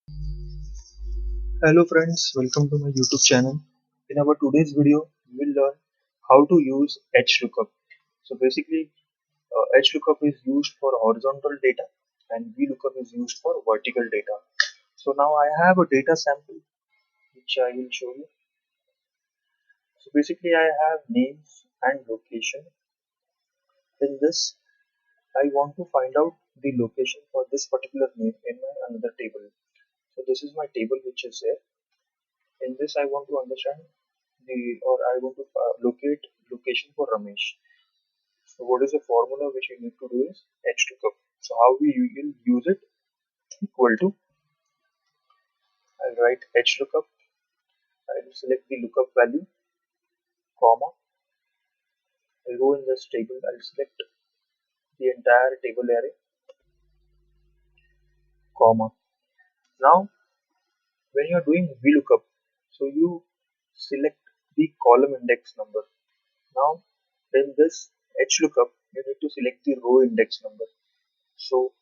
Hello friends, welcome to my YouTube channel. In our today's video, we will learn how to use HLOOkup. So basically, HLOOkup is used for horizontal data and VLOOKUP is used for vertical data. So now I have a data sample which I will show you. So basically I have names and location. In this, I want to find out the location for this particular name in my another table. So this is my table which is there. In this, I want to understand I want to locate location for Ramesh. So what is the formula which you need to do is HLOOKUP. So how we will use it, equal to, I'll write HLOOKUP, I'll select the lookup value, comma, I'll go in this table, I'll select the entire table array, comma. Now when you are doing VLOOKUP, so you select the column index number. Now in this HLOOKUP, you need to select the row index number. So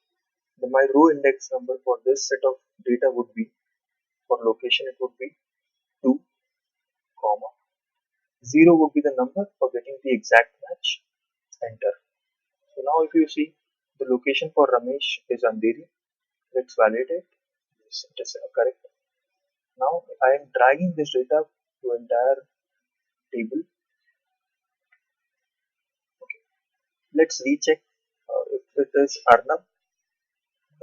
my row index number for this set of data would be, for location it would be 2, comma 0 would be the number for getting the exact match, enter. So now if you see, the location for Ramesh is Andheri. Let's validate it. Yes, it is correct. Now I am dragging this data to entire table. Okay. Let's recheck if it is Arnab.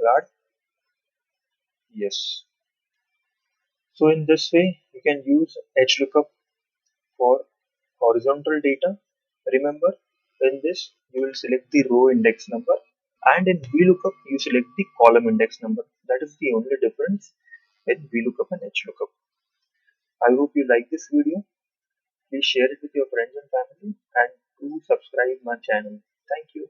Rad. Yes. So in this way, you can use HLOOKUP for horizontal data. Remember, in this you will select the row index number, and in VLOOKUP you select the column index number. That is the only difference in VLOOKUP and HLOOKUP. I hope you like this video. Please share it with your friends and family and do subscribe my channel. Thank you.